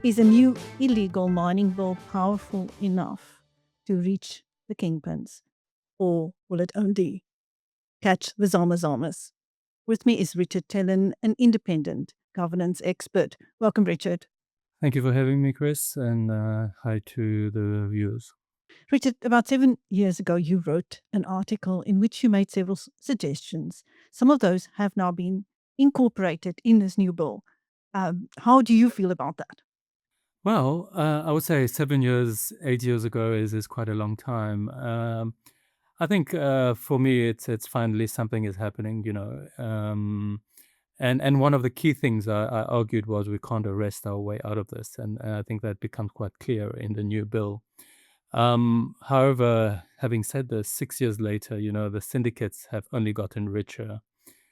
Is a new illegal mining bill powerful enough to reach the kingpins, or will it only catch the Zama Zamas? With me is Richard Chelin, an independent governance expert. Welcome, Richard. Thank you for having me, Chris, and hi to the viewers. Richard, about 7 years ago, you wrote an article in which you made several suggestions. Some of those have now been incorporated in this new bill. How do you feel about that? Well, I would say 7 years, 8 years ago is quite a long time. I think for me, it's finally something is happening, and one of the key things I argued was we can't arrest our way out of this, and I think that becomes quite clear in the new bill. However, having said this, 6 years later, the syndicates have only gotten richer,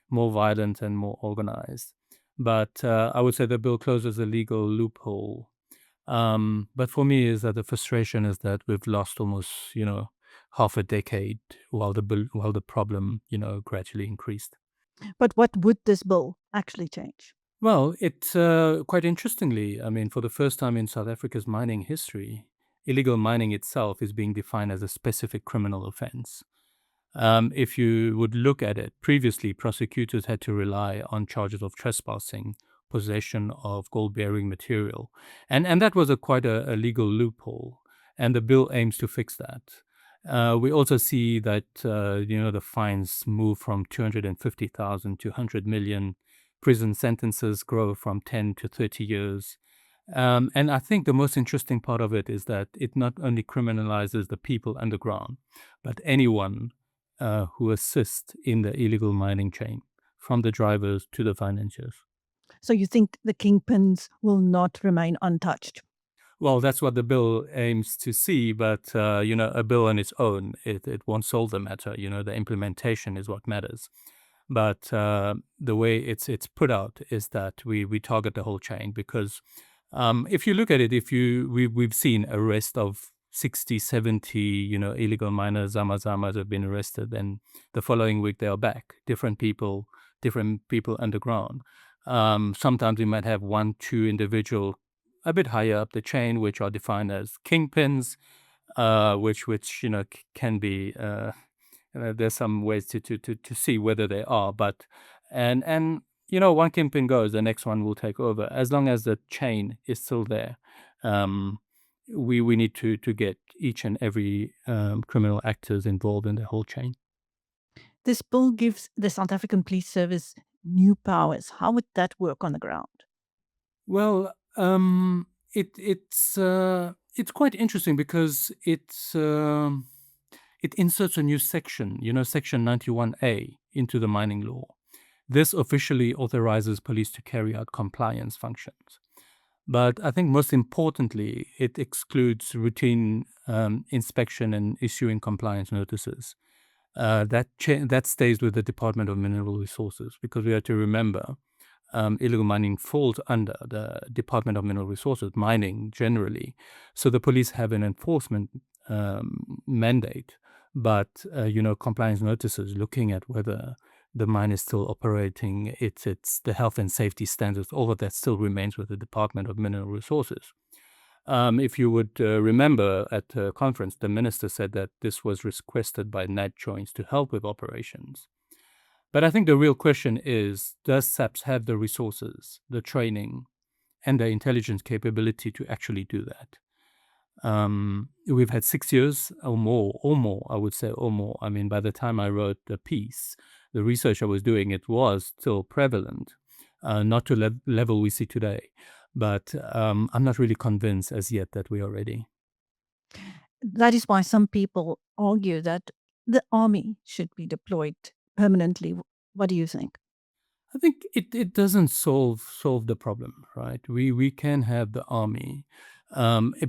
more violent, and more organized. But I would say the bill closes a legal loophole. But for me, is that the frustration is that we've lost almost, half a decade while the problem, gradually increased. But what would this bill actually change? Well, it quite interestingly, I mean, for the first time in South Africa's mining history, illegal mining itself is being defined as a specific criminal offense. If you would look at it, previously prosecutors had to rely on charges of trespassing, possession of gold-bearing material, and that was quite a legal loophole, and the bill aims to fix that. We also see that the fines move from 250,000 to 100 million. Prison sentences grow from 10 to 30 years. And I think the most interesting part of it is that it not only criminalizes the people underground, but anyone who assist in the illegal mining chain, from the drivers to the financiers. So you think the kingpins will not remain untouched? Well, that's what the bill aims to see, but a bill on its own, it won't solve the matter. The implementation is what matters. But the way it's put out is that we target the whole chain, because if you look at it, we've seen arrest of 60, 70, illegal miners, Zama Zamas have been arrested, and the following week they are back. Different people underground. Sometimes we might have 1, 2 individual a bit higher up the chain, which are defined as kingpins, which can be. There's some ways to see whether they are, but and one kingpin goes, the next one will take over. As long as the chain is still there, we need to get each and every criminal actors involved in the whole chain. This bill gives the South African Police Service new powers. How would that work on the ground? Well, it's quite interesting because it inserts a new section, Section 91A, into the mining law. This officially authorizes police to carry out compliance functions. But I think most importantly, it excludes routine inspection and issuing compliance notices. That stays with the Department of Mineral Resources, because we have to remember illegal mining falls under the Department of Mineral Resources, mining generally. So the police have an enforcement mandate, but compliance notices looking at whether the mine is still operating, it's the health and safety standards, all of that still remains with the Department of Mineral Resources. If you would remember at the conference, the minister said that this was requested by NAD joints to help with operations. But I think the real question is, does SAPS have the resources, the training, and the intelligence capability to actually do that? We've had 6 years or more, I would say, or more. I mean, by the time I wrote the piece, the research I was doing, it was still prevalent, not to the level we see today. But I'm not really convinced as yet that we are ready. That is why some people argue that the army should be deployed permanently. What do you think? I think it doesn't solve the problem, right? We can have the army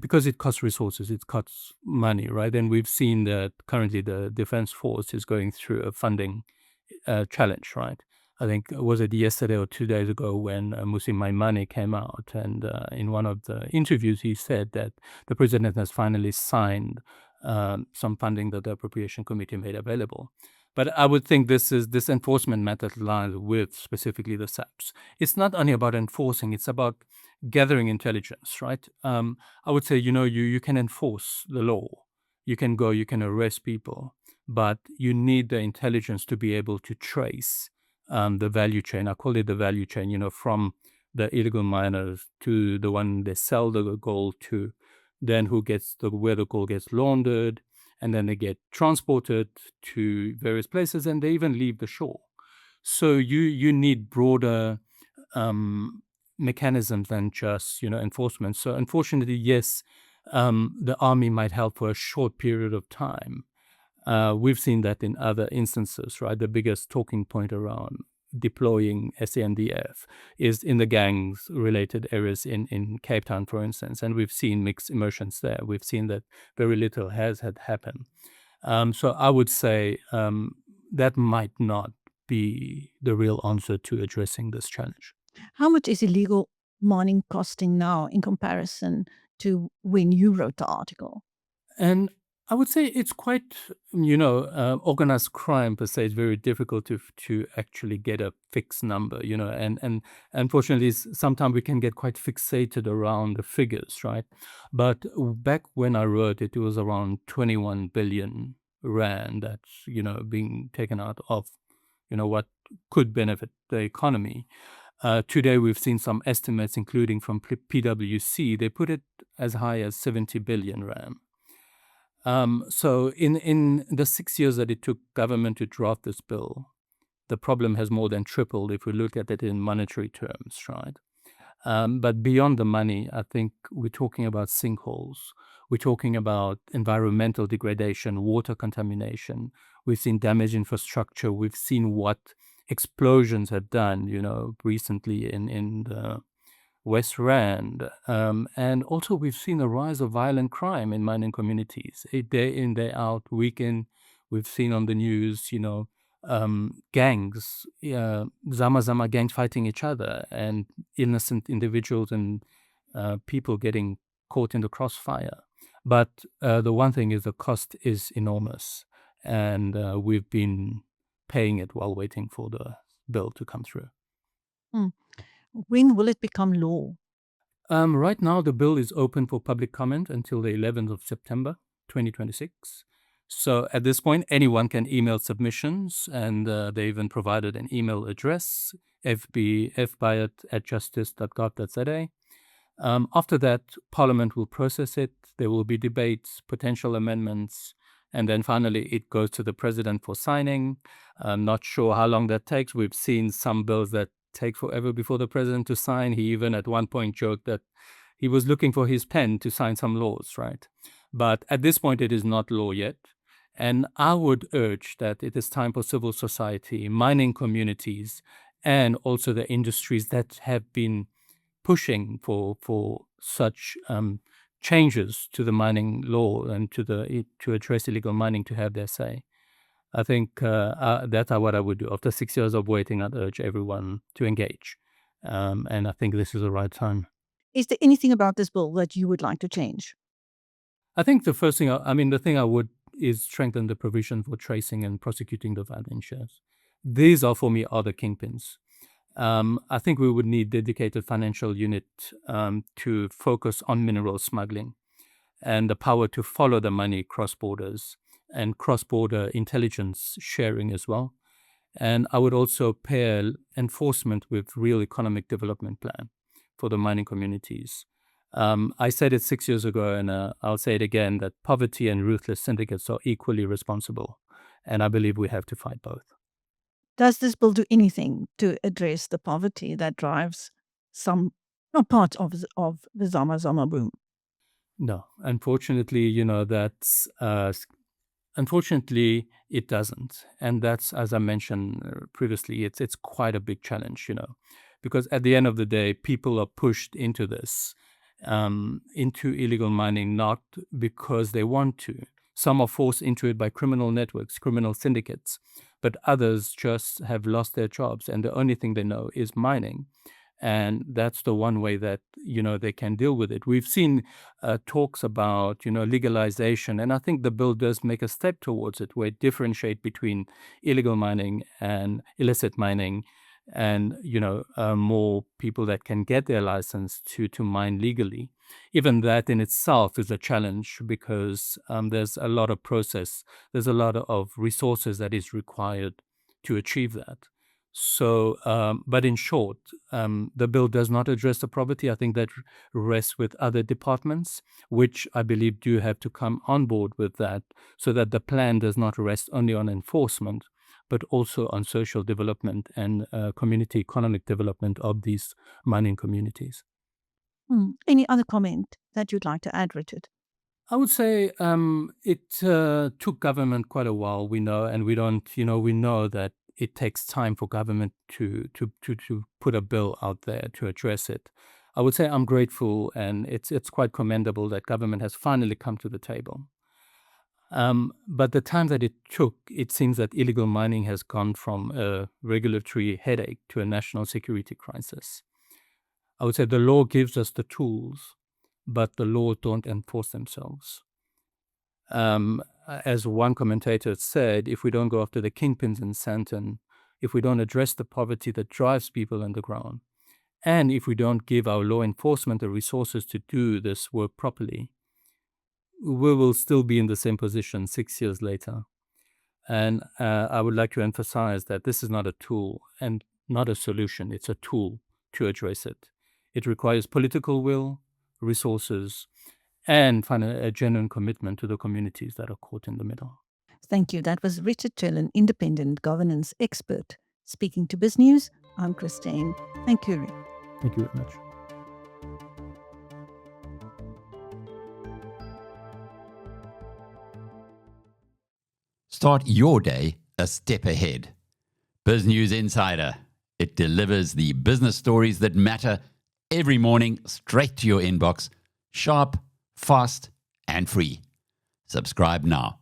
because it costs resources, it costs money, right? And we've seen that currently the Defense Force is going through a funding challenge, right? I think, was it yesterday or 2 days ago when Musi Maimane came out, and in one of the interviews he said that the president has finally signed some funding that the Appropriation Committee made available. But I would think this enforcement method lies with specifically the SAPs. It's not only about enforcing; it's about gathering intelligence, right? I would say, you can enforce the law, you can go, you can arrest people, but you need the intelligence to be able to trace the value chain. I call it the value chain, from the illegal miners to the one they sell the gold to, then where the gold gets laundered, and then they get transported to various places, and they even leave the shore. So you need broader mechanisms than just enforcement. So unfortunately, yes, the army might help for a short period of time. We've seen that in other instances, right? The biggest talking point around deploying SANDF is in the gangs-related areas in Cape Town, for instance, and we've seen mixed emotions there. We've seen that very little has had happen. So I would say that might not be the real answer to addressing this challenge. How much is illegal mining costing now in comparison to when you wrote the article? And I would say it's quite, organized crime per se is very difficult to actually get a fixed number, and unfortunately, sometimes we can get quite fixated around the figures, right? But back when I wrote it, it was around 21 billion rand that's, being taken out of, what could benefit the economy. Today, we've seen some estimates, including from PwC. They put it as high as 70 billion rand. So in the 6 years that it took government to draft this bill, the problem has more than tripled if we look at it in monetary terms, right? But beyond the money, I think we're talking about sinkholes. We're talking about environmental degradation, water contamination. We've seen damaged infrastructure. We've seen what explosions have done, recently in the West Rand. And also we've seen a rise of violent crime in mining communities. Day in, day out, weekend, we've seen on the news, gangs, Zama Zama gangs fighting each other, and innocent individuals and people getting caught in the crossfire. But the one thing is the cost is enormous, and we've been paying it while waiting for the bill to come through. When will it become law? Right now, the bill is open for public comment until the 11th of September, 2026. So at this point, anyone can email submissions, and they even provided an email address, fbayet@justice.gov.za. After that, Parliament will process it. There will be debates, potential amendments, and then finally it goes to the President for signing. I'm not sure how long that takes. We've seen some bills that take forever before the President to sign. He even at one point joked that he was looking for his pen to sign some laws, right? But at this point, it is not law yet. And I would urge that it is time for civil society, mining communities, and also the industries that have been pushing for such changes to the mining law and to address illegal mining to have their say. I think that's what I would do. After 6 years of waiting, I'd urge everyone to engage. And I think this is the right time. Is there anything about this bill that you would like to change? I think the first thing, the thing I would is strengthen the provision for tracing and prosecuting the financiers. These are, for me, are the kingpins. I think we would need dedicated financial unit to focus on mineral smuggling and the power to follow the money cross borders and cross-border intelligence sharing as well. And I would also pair enforcement with real economic development plan for the mining communities. I said it 6 years ago, and I'll say it again, that poverty and ruthless syndicates are equally responsible. And I believe we have to fight both. Does this bill do anything to address the poverty that drives part of the Zama Zama boom? No, unfortunately, that's unfortunately it doesn't, and that's, as I mentioned previously, it's quite a big challenge, because at the end of the day, people are pushed into this, into illegal mining, not because they want to. Some are forced into it by criminal networks, criminal syndicates, but others just have lost their jobs, and the only thing they know is mining. And that's the one way that, they can deal with it. We've seen talks about, legalization, and I think the bill does make a step towards it, where it differentiate between illegal mining and illicit mining, and, more people that can get their license to mine legally. Even that in itself is a challenge, because there's a lot of process, there's a lot of resources that is required to achieve that. So, but in short, the bill does not address the poverty. I think that rests with other departments, which I believe do have to come on board with that, so that the plan does not rest only on enforcement, but also on social development and community economic development of these mining communities. Any other comment that you'd like to add, Richard? I would say it took government quite a while, we know, and we don't, we know that it takes time for government to put a bill out there to address it. I would say I'm grateful, and it's quite commendable that government has finally come to the table. But the time that it took, it seems that illegal mining has gone from a regulatory headache to a national security crisis. I would say the law gives us the tools, but the laws don't enforce themselves. As one commentator said, if we don't go after the kingpins in Santon, if we don't address the poverty that drives people underground, and if we don't give our law enforcement the resources to do this work properly, we will still be in the same position 6 years later. And I would like to emphasize that this is not a tool and not a solution. It's a tool to address it. It requires political will, resources, and finally a genuine commitment to the communities that are caught in the middle. Thank you. That was Richard Chelin, independent governance expert. Speaking to BizNews, I'm Chris Steyn. Thank you, Rick. Thank you very much. Start your day a step ahead. BizNews Insider. It delivers the business stories that matter every morning straight to your inbox, sharp, fast, and free. Subscribe now.